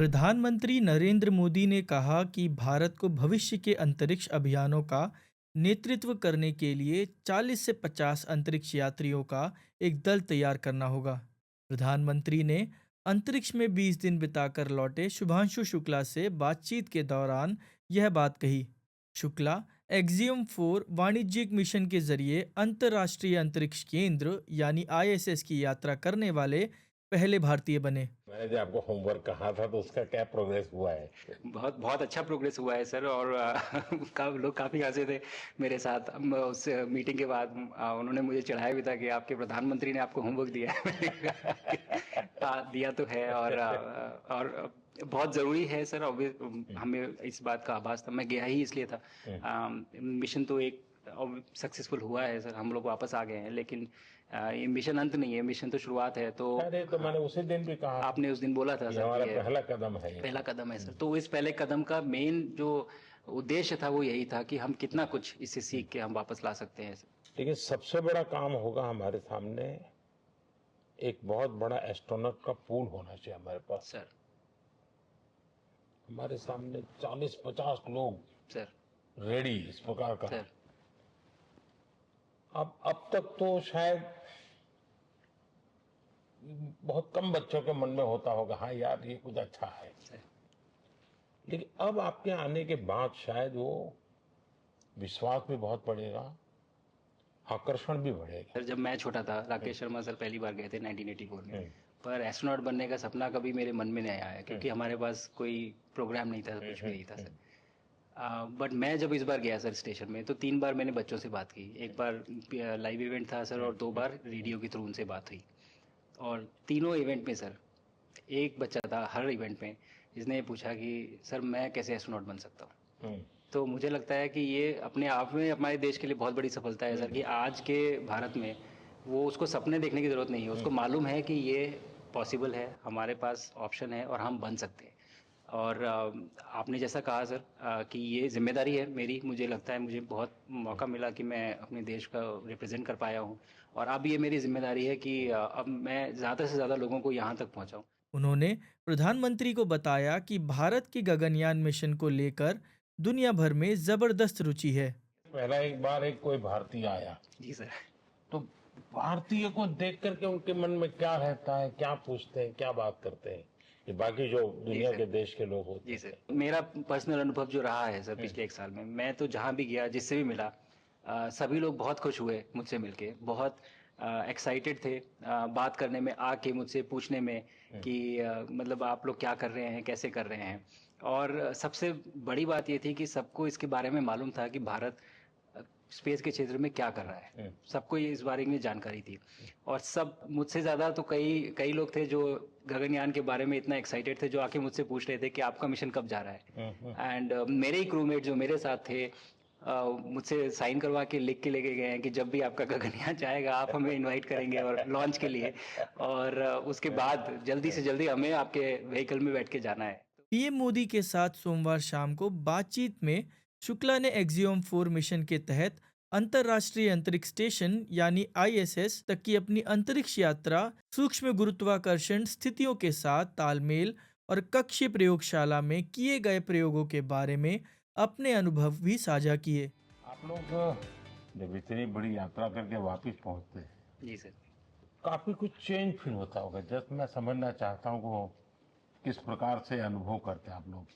प्रधानमंत्री नरेंद्र मोदी ने कहा कि भारत को भविष्य के अंतरिक्ष अभियानों का नेतृत्व करने के लिए 40 से 50 अंतरिक्ष यात्रियों का एक दल तैयार करना होगा। प्रधानमंत्री ने अंतरिक्ष में 20 दिन बिताकर लौटे शुभांशु शुक्ला से बातचीत के दौरान यह बात कही। शुक्ला एक्सियम 4 वाणिज्यिक मिशन के जरिए अंतर्राष्ट्रीय अंतरिक्ष केंद्र यानी आईएसएस की यात्रा करने वाले पहले भारतीय बने। मैंने जो आपको होमवर्क कहा था तो उसका क्या प्रोग्रेस हुआ है? बहुत बहुत अच्छा प्रोग्रेस हुआ है सर। और लोग काफ़ी हंसे थे मेरे साथ। उस मीटिंग के बाद उन्होंने मुझे चिढ़ाया भी था कि आपके प्रधानमंत्री ने आपको होमवर्क दिया है। मैंने कहा, दिया तो है और बहुत ज़रूरी है सर। हमें इस बात का आभास था, मैं गया ही इसलिए था। मिशन तो एक सक्सेसफुल हुआ है सर, हम लोग वापस आ गए हैं, लेकिन ये मिशन अंत नहीं है, मिशन तो शुरुआत है। तो अरे तो मैंने उसी दिन भी कहा, आपने उस दिन बोला था सर, हमारा पहला कदम है, पहला कदम है सर। तो इस पहले कदम का मेन जो उद्देश्य था वो यही था कि हम कितना कुछ इससे सीख के हम वापस ला सकते हैं सर। लेकिन सबसे बड़ा काम होगा हमारे सामने, एक बहुत बड़ा एस्ट्रोनॉट का पूल होना चाहिए हमारे पास सर। हमारे सामने 40-50 लोग सर रेडी इस प्रकार का। सर अब तक तो शायद बहुत कम बच्चों के मन में होता होगा, हाँ यार ये कुछ अच्छा है सर। लेकिन अब आपके आने के बाद शायद वो विश्वास भी बहुत बढ़ेगा, आकर्षण भी बढ़ेगा। सर जब मैं छोटा था, राकेश शर्मा सर पहली बार गए थे 1984 में, पर एस्ट्रोनॉट बनने का सपना कभी मेरे मन में नहीं आया, क्योंकि हमारे पास कोई प्रोग्राम नहीं था, कुछ भी नहीं था सर। बट मैं जब इस बार गया सर स्टेशन में, तो 3 बार मैंने बच्चों से बात की। एक बार लाइव इवेंट था सर, और 2 बार रेडियो के थ्रू उनसे बात हुई। और तीनों इवेंट में सर एक बच्चा था हर इवेंट में जिसने पूछा कि सर मैं कैसे एस्ट्रोनॉट बन सकता हूँ। तो मुझे लगता है कि ये अपने आप में हमारे देश के लिए बहुत बड़ी सफलता है सर, कि आज के भारत में वो उसको सपने देखने की ज़रूरत नहीं है, उसको मालूम है कि ये पॉसिबल है, हमारे पास ऑप्शन है और हम बन सकते हैं। और आपने जैसा कहा सर कि ये जिम्मेदारी है मेरी, मुझे लगता है मुझे बहुत मौका मिला कि मैं अपने देश का रिप्रेजेंट कर पाया हूँ, और अब ये मेरी जिम्मेदारी है कि अब मैं ज़्यादा से ज़्यादा लोगों को यहाँ तक पहुँचाऊँ। उन्होंने प्रधानमंत्री को बताया कि भारत की गगनयान मिशन को लेकर दुनिया भर में जबरदस्त रुचि है। पहला एक बार एक कोई भारतीय आया, जी सर। तो भारतीय को देख करके उनके मन में क्या रहता है, क्या पूछते हैं, क्या बात करते हैं, ये बाकी जो दुनिया के देश के लोग होते जी हैं। सर, मेरा पर्सनल अनुभव जो रहा है सर पिछले 1 साल में, मैं तो जहाँ भी गया, जिससे भी मिला, सभी लोग बहुत खुश हुए मुझसे मिलके, बहुत एक्साइटेड थे बात करने में, आके मुझसे पूछने में कि मतलब आप लोग क्या कर रहे हैं, कैसे कर रहे हैं। और सबसे बड़ी बात ये थी कि सबको इसके बारे में मालूम था कि भारत स्पेस के क्षेत्र में क्या कर रहा है, सबको ये इस बारे में जानकारी थी। और सब मुझसे ज़्यादा तो कई कई लोग थे जो गगनयान के बारे में इतना एक्साइटेड थे, जो आके मुझसे पूछ रहे थे कि आपका मिशन कब जा रहा है। एंड मेरे ही क्रूमेट जो मेरे साथ थे, मुझसे साइन करवा के लिख के लेके गए हैं कि जब भी आपका गगनयान जाएगा आप हमें इनवाइट करेंगे और लॉन्च के लिए, और उसके बाद जल्दी से जल्दी हमें आपके व्हीकल में बैठ के जाना है। पीएम मोदी के साथ सोमवार शाम को बातचीत में शुक्ला ने एक्सियम 4 मिशन के तहत अंतर्राष्ट्रीय अंतरिक्ष स्टेशन यानी आईएसएस तक की अपनी अंतरिक्ष यात्रा, सूक्ष्म गुरुत्वाकर्षण स्थितियों के साथ तालमेल और कक्षीय प्रयोगशाला में किए गए प्रयोगों के बारे में अपने अनुभव भी साझा किए। आप लोग जब इतनी बड़ी यात्रा करके वापस पहुंचते हैं, जी सर। काफी कुछ चेंज फील होता होगा। जस्ट मैं समझना चाहता हूँ वो किस प्रकार से अनुभव करते हैं आप लोग।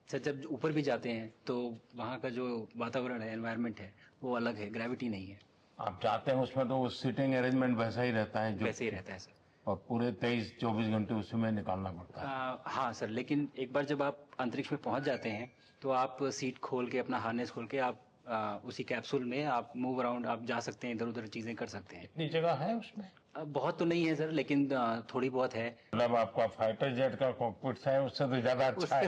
सर जब ऊपर भी जाते हैं तो वहाँ का जो वातावरण है, एनवायरनमेंट है, वो अलग है, ग्रेविटी नहीं है। आप जाते हैं उसमें तो सीटिंग अरेंजमेंट वैसा ही रहता है जो वैसे ही रहता है सर। और पूरे 23-24 घंटे उसी में निकालना पड़ता है। हाँ सर, लेकिन एक बार जब आप अंतरिक्ष में पहुंच जाते हैं तो आप सीट खोल के, अपना हार्नेस खोल के, आप उसी कैप्सूल में आप मूव अराउंड, आप जा सकते हैं, इधर उधर चीज़ें कर सकते हैं। इतनी जगह है उसमें? बहुत तो नहीं है सर, लेकिन थोड़ी बहुत है। मतलब आपका फाइटर जेट का कॉकपिट है, उससे तो ज्यादा अच्छा है।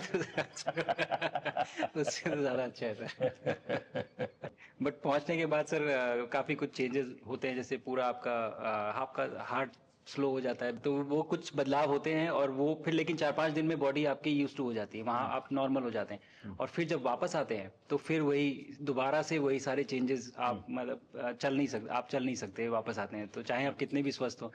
उससे तो ज़्यादा अच्छा है सर। बट पहुंचने के बाद सर काफ़ी कुछ चेंजेस होते हैं, जैसे पूरा आपका हार्ट स्लो हो जाता है, तो वो कुछ बदलाव होते हैं और वो फिर लेकिन 4-5 दिन में बॉडी आपकी यूज टू हो जाती है, वहाँ आप नॉर्मल हो जाते हैं और फिर जब वापस आते हैं तो फिर वही दोबारा से वही सारे चेंजेस आप मतलब चल नहीं सकते वापस आते हैं, तो चाहे आप कितने भी स्वस्थ हो।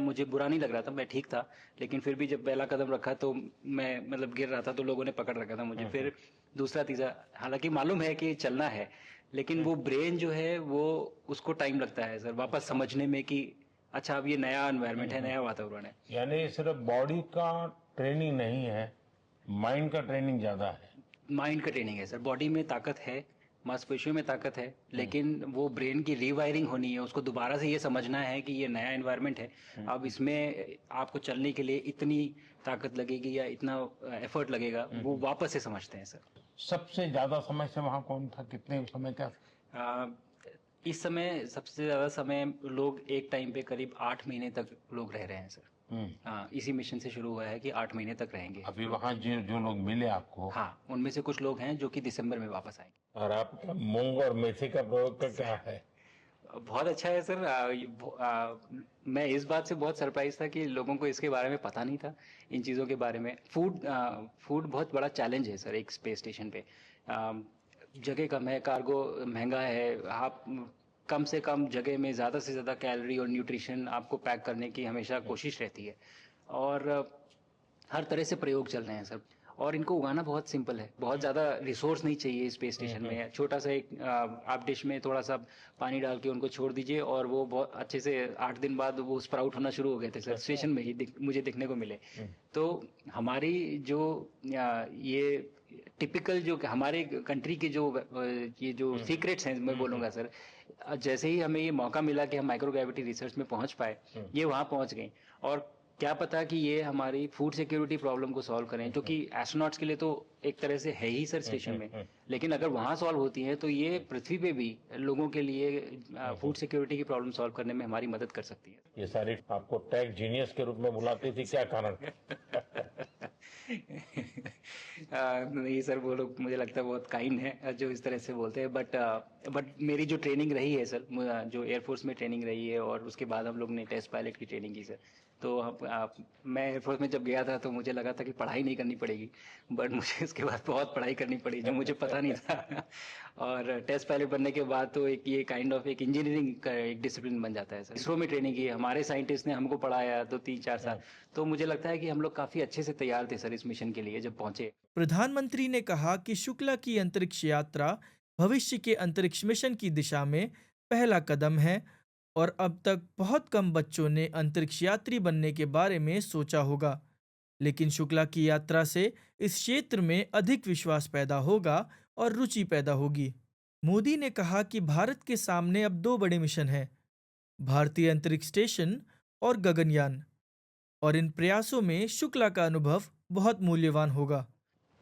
मुझे बुरा नहीं लग रहा था, मैं ठीक था, लेकिन फिर भी जब पहला कदम रखा तो मैं मतलब गिर रहा था तो लोगों ने पकड़ रखा था मुझे, फिर दूसरा तीसरा, हालांकि मालूम है कि चलना है, लेकिन वो ब्रेन जो है वो उसको टाइम लगता है सर वापस समझने में कि अच्छा अब ये नया एनवायरनमेंट है, नया वातावरण है। यानी सिर्फ बॉडी का ट्रेनिंग नहीं है, माइंड का ट्रेनिंग ज्यादा है। माइंड का ट्रेनिंग है सर, बॉडी में ताकत है, मांसपेशियों में ताकत है, लेकिन वो ब्रेन की रीवायरिंग होनी है, उसको दोबारा से ये समझना है कि ये नया एनवायरनमेंट है, अब इसमें आपको चलने के लिए इतनी ताकत लगेगी या इतना एफर्ट लगेगा, वो वापस से समझते हैं सर। सबसे ज्यादा समस्या वहाँ कौन था, कितने समय का? आ, इस समय सबसे ज्यादा समय लोग एक टाइम पे करीब 8 महीने तक लोग रह रहे हैं सर। हाँ, इसी मिशन से शुरू हुआ है कि 8 महीने तक रहेंगे। अभी वहाँ जो जो लोग मिले आपको? हाँ, उनमें से कुछ लोग हैं जो कि दिसंबर में वापस आएंगे। और आपका मूंग और मेथी का प्रयोग का क्या है? बहुत अच्छा है सर। मैं इस बात से बहुत सरप्राइज था कि लोगों को इसके बारे में पता नहीं था, इन चीज़ों के बारे में। फूड बहुत बड़ा चैलेंज है सर एक स्पेस स्टेशन पे। जगह कम है, कार्गो महंगा है, आप कम से कम जगह में ज़्यादा से ज़्यादा कैलोरी और न्यूट्रिशन आपको पैक करने की हमेशा कोशिश रहती है, और हर तरह से प्रयोग चल रहे हैं सर। और इनको उगाना बहुत सिंपल है, बहुत ज़्यादा रिसोर्स नहीं चाहिए स्पेस स्टेशन में। छोटा सा एक आप डिश में थोड़ा सा पानी डाल के उनको छोड़ दीजिए और वो बहुत अच्छे से 8 दिन बाद वो स्प्राउट होना शुरू हो गए थे सर, स्टेशन में ही मुझे देखने को मिले। तो हमारी जो ये टिपिकल जो हमारे कंट्री के जो ये जो सीक्रेट्स हैं मैं बोलूँगा सर, जैसे ही हमें ये मौका मिला कि हम माइक्रोग्रेविटी रिसर्च में पहुंच पाए, ये वहाँ पहुंच गए। और क्या पता कि ये हमारी फूड सिक्योरिटी प्रॉब्लम को सॉल्व करें, जो कि एस्ट्रोनॉट्स के लिए तो एक तरह से है ही सर स्टेशन में, लेकिन अगर वहाँ सॉल्व होती है तो ये पृथ्वी पे भी लोगों के लिए फूड सिक्योरिटी की प्रॉब्लम सॉल्व करने में हमारी मदद कर सकती है। ये सारी आपको टेक जीनियस के रूप में बुलाती थी, क्या कारण? नहीं सर, वो लोग मुझे लगता है बहुत काइंड है जो इस तरह से बोलते हैं, बट मेरी जो ट्रेनिंग रही है सर, जो एयरफोर्स में ट्रेनिंग रही है और उसके बाद हम लोग ने टेस्ट पायलट की ट्रेनिंग की सर, तो मैं एयरफोर्स में जब गया था तो मुझे लगा था कि पढ़ाई नहीं करनी पड़ेगी, बट मुझे इसके बाद बहुत पढ़ाई करनी पड़ी जो मुझे पता नहीं था। और टेस्ट पायलट बनने के बाद तो एक ये काइंड ऑफ एक इंजीनियरिंग का एक डिसिप्लिन बन जाता है सर। इसरो में ट्रेनिंग की, हमारे साइंटिस्ट ने हमको पढ़ाया तो 3-4 साल, तो मुझे लगता है कि हम लोग काफ़ी अच्छे से तैयार थे सर इस मिशन के लिए जब पहुंचे। प्रधानमंत्री ने कहा कि शुक्ला की अंतरिक्ष यात्रा भविष्य के अंतरिक्ष मिशन की दिशा में पहला कदम है और अब तक बहुत कम बच्चों ने अंतरिक्ष यात्री बनने के बारे में सोचा होगा, लेकिन शुक्ला की यात्रा से इस क्षेत्र में अधिक विश्वास पैदा होगा और रुचि पैदा होगी। मोदी ने कहा कि भारत के सामने अब दो बड़े मिशन हैं, भारतीय अंतरिक्ष स्टेशन और गगनयान, और इन प्रयासों में शुक्ला का अनुभव बहुत मूल्यवान होगा।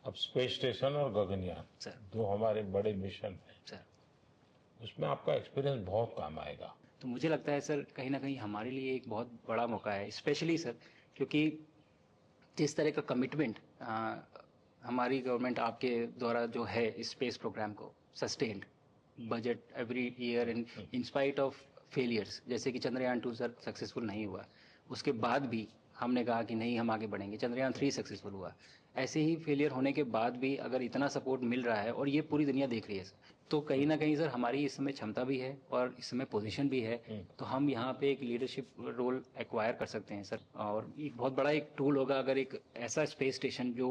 अब स्पेस स्टेशन और गगनयान सर, दो हमारे बड़े मिशन हैं, सर, उसमें आपका एक्सपीरियंस बहुत काम आएगा। तो मुझे लगता है सर कहीं ना कहीं हमारे लिए एक बहुत बड़ा मौका है, स्पेशली सर क्योंकि जिस तरह का कमिटमेंट हमारी गवर्नमेंट आपके द्वारा जो है इस स्पेस प्रोग्राम को sustained budget every year in spite of failures, जैसे कि चंद्रयान 2 सर सक्सेसफुल नहीं हुआ, उसके बाद भी हमने कहा कि नहीं हम आगे बढ़ेंगे, चंद्रयान 3 सक्सेसफुल हुआ, ऐसे ही फेलियर होने के बाद भी अगर इतना सपोर्ट मिल रहा है और ये पूरी दुनिया देख रही है सर, तो कहीं ना कहीं सर हमारी इस समय क्षमता भी है और इस समय पोजीशन भी है, तो हम यहाँ पे एक लीडरशिप रोल एक्वायर कर सकते हैं सर। और एक बहुत बड़ा एक टूल होगा अगर एक ऐसा स्पेस स्टेशन जो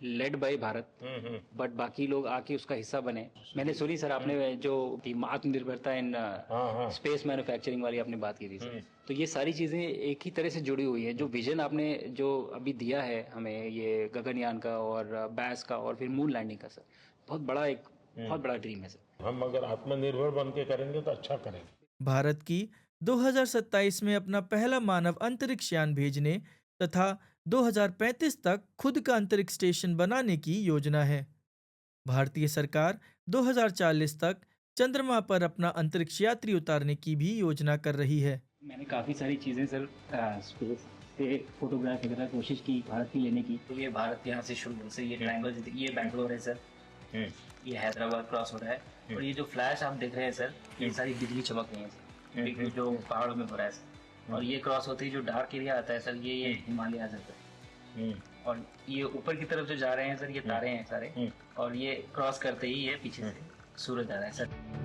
लेड बाय भारत बट बाकी लोग आके उसका हिस्सा बने। मैंने सुनी सर आपने जो आत्मनिर्भरता इन स्पेस मैन्युफैक्चरिंग वाली आपने बात की थी सर, तो ये सारी चीज़ें एक ही तरह से जुड़ी हुई है। जो विजन आपने जो अभी दिया है हमें ये गगनयान का और बैस का और फिर मून लैंडिंग का सर, बहुत बड़ा ड्रीम है सर। हम अगर आत्मनिर्भर बन के करेंगे तो अच्छा करेंगे। भारत की 2027 में अपना पहला मानव अंतरिक्ष यान भेजने तथा 2035 तक खुद का अंतरिक्ष स्टेशन बनाने की योजना है। भारतीय सरकार 2040 तक चंद्रमा पर अपना अंतरिक्ष यात्री उतारने की भी योजना कर रही है। मैंने काफ़ी सारी चीज़ें सर स्पेस से फोटोग्राफ वगैरह कोशिश की भारत की लेने की, तो ये भारत यहाँ से शुरू से ये ट्रायंगल, ये बैंगलोर है सर, ये हैदराबाद क्रॉस हो रहा है, और ये जो फ्लैश आप देख रहे हैं सर, ये सारी बिजली चमक रही है सर, जो पहाड़ों में हो रहा है सर, और ये क्रॉस होते ही जो डार्क एरिया आता है सर, ये हिमालय आ जाता है। और ये ऊपर की तरफ जो जा रहे हैं सर, ये तारे हैं सारे, और ये क्रॉस करते ही ये पीछे से सूरज आ रहा है सर।